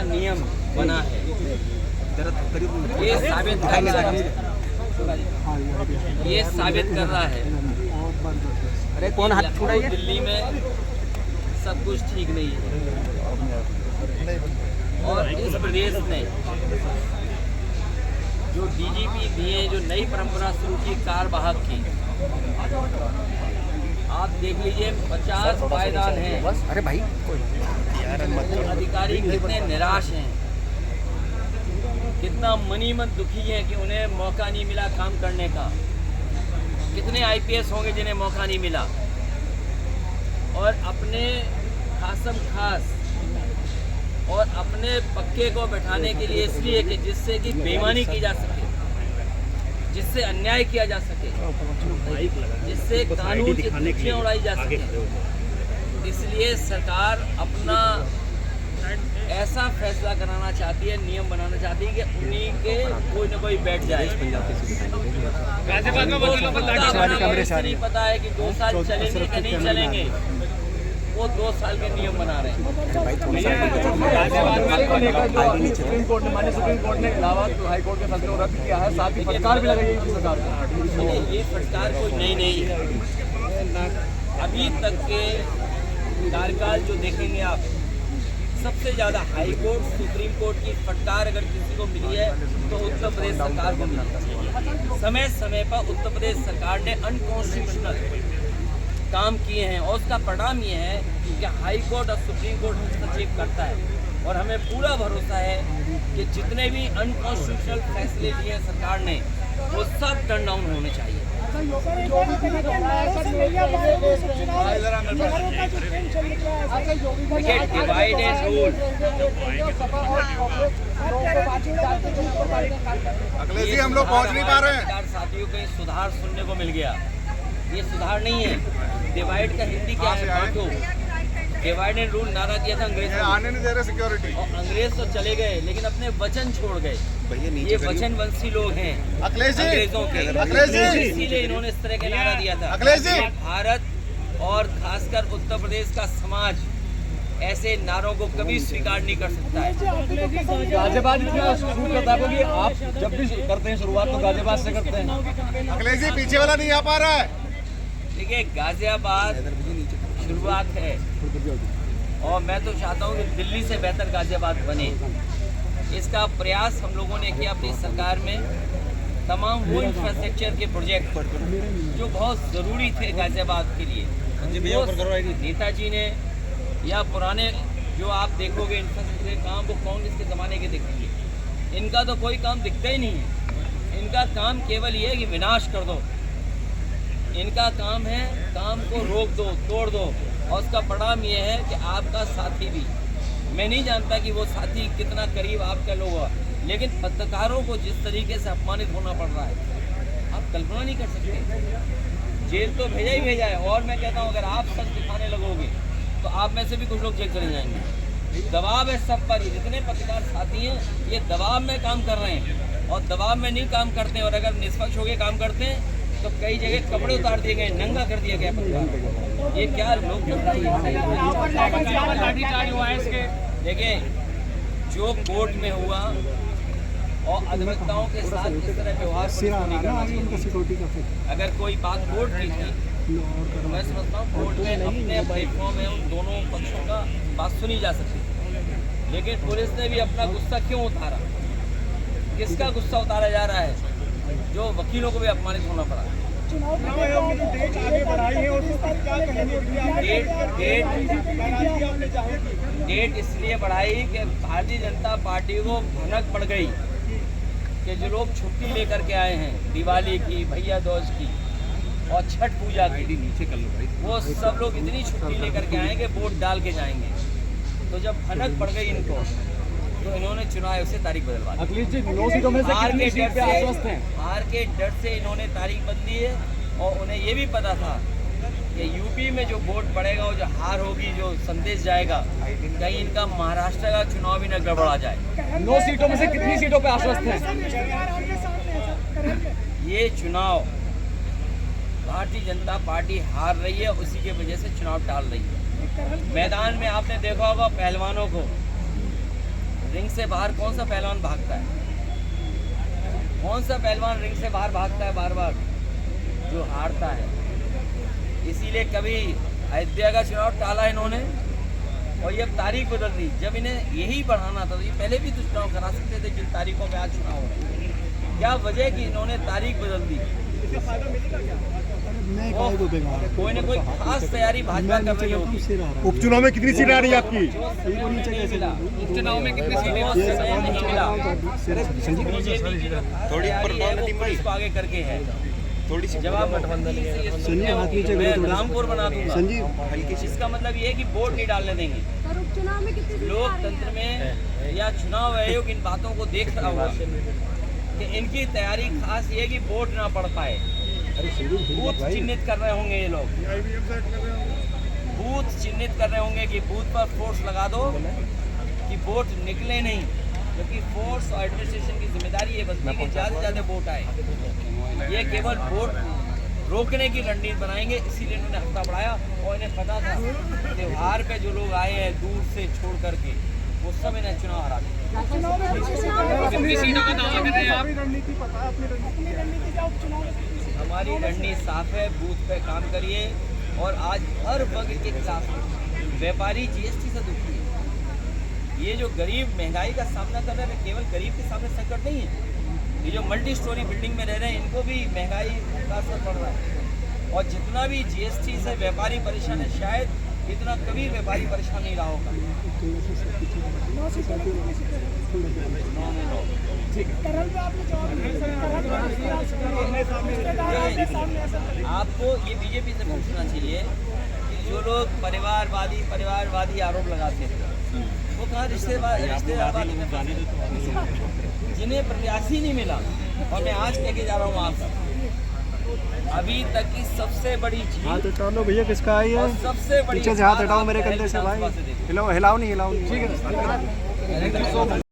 नियम बना है ये साबित कर रहा है अरे कौन हाथ छुड़ाइए। दिल्ली में सब कुछ ठीक नहीं है और इस प्रदेश में जो डीजीपी दिए जो नई परंपरा शुरू की कारवाहक की, आप देख लीजिए 50 पायदान हैं। अरे भाई अधिकारी कितने निराश हैं, कितना मनी मन दुखी है कि उन्हें मौका नहीं मिला काम करने का। कितने आईपीएस होंगे जिन्हें मौका नहीं मिला और अपने खासम खास और अपने पक्के को बैठाने के लिए इसलिए कि जिससे कि बेईमानी की जा सके, जिससे अन्याय किया जा सके, जिससे कानून की धज्जियां उड़ाई जा सके, इसलिए सरकार अपना ऐसा फैसला कराना चाहती है, नियम बनाना चाहती है कि उन्हीं के कोई न कोई बैठ जाए। नहीं पता है कि 2 साल चलेंगे कि नहीं चलेंगे, वो 2 साल के नियम बना रहे हैं। सुप्रीम कोर्ट ने इलाहाबाद हाई कोर्ट के फैसले को रद्द किया है, साथ ही फटकार भी लगाई सरकार को। ये फटकार कोई नई नहीं है। अभी तक के कार्यकाल जो देखेंगे आप, सबसे ज़्यादा हाई कोर्ट सुप्रीम कोर्ट की फटकार अगर किसी को मिली है तो उत्तर प्रदेश सरकार को मिली है। समय समय पर उत्तर प्रदेश सरकार ने अनकॉन्स्टिट्यूशनल काम किए हैं और उसका परिणाम ये है कि हाई कोर्ट और सुप्रीम कोर्ट हस्तक्षेप करता है और हमें पूरा भरोसा है कि जितने भी अनकॉन्स्टिट्यूशनल फैसले लिए सरकार ने वो सब टर्न डाउन होने चाहिए। Divide and rule, Akhilesh ji हम लोग पहुंच नहीं पा रहे हैं। साथियों कहीं सुधार सुनने को मिल गया, ये सुधार नहीं है। डिवाइड का हिंदी क्या है? बांटो। डिवाइड एंड रूल नारा दिया था अंग्रेज आने नहीं दे रहे सिक्योरिटी, और अंग्रेज तो चले गए लेकिन अपने वचन छोड़ गए। ये वचनवंशी लोग हैं अखिलेश जी, अंग्रेजों के। अखिलेश जी, इसीलिए इन्होंने इस तरह का नारा दिया था। अखिलेश जी, भारत और खासकर उत्तर प्रदेश का समाज ऐसे नारों को कभी स्वीकार नहीं कर सकता है। गाजियाबाद शुरू करता है कि आप जब भी करते हैं शुरुआत तो गाजियाबाद से करते हैं। अखिलेश जी पीछे वाला नहीं आ पा रहा है। देखिए गाजियाबाद शुरुआत है और मैं तो चाहता हूँ कि दिल्ली से बेहतर गाजियाबाद बने। इसका प्रयास हम लोगों ने किया अपनी सरकार में। तमाम वो इंफ्रास्ट्रक्चर के प्रोजेक्ट जो बहुत ज़रूरी थे गाजियाबाद के लिए, नेताजी ने या पुराने जो आप देखोगे इंफ्रास्ट्रक्चर काम वो कांग्रेस के ज़माने के दिखेंगे। इनका तो कोई काम दिखता ही नहीं है। इनका काम केवल ये है कि विनाश कर दो। इनका काम है काम को रोक दो, तोड़ दो और उसका परिणाम ये है कि आपका साथी भी, मैं नहीं जानता कि वो साथी कितना करीब आपका लोग हुआ, लेकिन पत्रकारों को जिस तरीके से अपमानित होना पड़ रहा है आप कल्पना नहीं कर सकते। जेल तो भेजा ही भेजा है और मैं कहता हूँ अगर आप सच दिखाने लगोगे तो आप में से भी कुछ लोग जेल चले जाएंगे। दबाव है सब पर, जितने पत्रकार साथी हैं ये दबाव में काम कर रहे हैं और दबाव में नहीं काम करते हैं और अगर निष्पक्ष होकर काम करते हैं तो कई जगह कपड़े उतार दिए गए, नंगा कर दिया गया पत्रकार। ये क्या लोग देखिए जो कोर्ट में हुआ और अधिवक्ताओं के साथ इस तरह व्यवहार नहीं करना चाहिए। अगर कोई बात कोर्ट की थी तो मैं समझता हूँ कोर्ट में अपने प्लेटफॉर्म में उन दोनों पक्षों का बात सुनी जा सकती है, लेकिन पुलिस ने भी अपना गुस्सा क्यों उतारा? किसका गुस्सा उतारा जा रहा है? जो वकीलों को भी अपमानित होना पड़ा। डेट इसलिए बढ़ाई कि भारतीय जनता पार्टी को भनक पड़ गई कि जो लोग छुट्टी लेकर के आए हैं दिवाली की, भैया दूज की और छठ पूजा की, वो सब लोग इतनी छुट्टी लेकर के आए कि वोट डाल के जाएंगे। तो जब भनक पड़ गई इनको तो इन्होंने चुनाव से तारीख बदलवा दी। हार के डर से इन्होंने तारीख बदली है और उन्हें ये भी पता था कि यूपी में जो वोट पड़ेगा वो जो हार होगी, जो संदेश जाएगा, कहीं इनका महाराष्ट्र का चुनाव भी न गड़बड़ा जाए। 9 सीटों में से कितनी सीटों पे आश्वस्त हैं? ये चुनाव भारतीय जनता पार्टी हार रही है, उसी की वजह से चुनाव टाल रही है। मैदान में आपने देखा होगा पहलवानों को, रिंग से बाहर कौन सा पहलवान भागता है? कौन सा पहलवान रिंग से बाहर भागता है बार बार? जो हारता है। इसीलिए कभी अयोध्या का चुनाव टाला इन्होंने, और ये अब तारीख बदल दी। जब इन्हें यही बढ़ाना था तो ये पहले भी तो चुनाव करा सकते थे जिन तारीखों में आज चुनाव हो रहे हैं। क्या वजह कि इन्होंने तारीख बदल दी? कोई ना कोई खास तैयारी भाजपा कर रही होगी। उपचुनाव में कितनी सीट आ रही है आपकी? उपचुनाव में कितनी सीटें नहीं मिला। बीजेपी पुलिस को आगे करके है। जब आप रामपुर बना दूंगा, इसका मतलब ये है कि वोट नहीं डालने देंगे। लोकतंत्र में या चुनाव आयोग इन बातों को देख रहा होगा कि इनकी तैयारी खास ये है कि वोट ना पड़ पाए। बूथ चिन्हित कर रहे होंगे ये लोग, बूथ चिन्हित कर रहे होंगे कि बूथ पर फोर्स लगा दो कि वोट निकले नहीं, क्योंकि फोर्स और एडमिनिस्ट्रेशन की जिम्मेदारी ये बनती है कि ज़्यादा से ज़्यादा वोट आए। ये केवल वोट रोकने की रणनीति बनाएंगे, इसीलिए इन्होंने हफ्ता बढ़ाया। और इन्हें पता था त्योहार पे जो लोग आए हैं दूर से छोड़ करके, वो सब इन्हें चुनाव हरा देंगे। हमारी रणनीति साफ है, बूथ पे काम करिए। और आज हर वर्ग के खिलाफ व्यापारी जीएसटी से दुखी है। ये जो गरीब महंगाई का सामना कर रहे हैं, केवल गरीब के सामने संकट नहीं है, ये जो मल्टी स्टोरी बिल्डिंग में रह रहे हैं इनको भी महंगाई का असर पड़ रहा है। और जितना भी जीएसटी से व्यापारी परेशान है, शायद इतना कभी व्यापारी परेशान नहीं रहा होगा। आपको ये बीजेपी से पूछना चाहिए कि जो लोग परिवारवादी आरोप लगाते थे, वो कहाँ रिश्तेदारवादी में फंसे? जिन्हें प्रत्याशी नहीं मिला, और मैं आज कह के जा रहा हूँ आप अभी तक की सबसे बड़ी जीत, हाथ हटा लो भैया, किसका आई है? सबसे बड़ी पीछे से हाथ हटाओ मेरे कंधे से भाई, हिलाओ नहीं। ठीक है।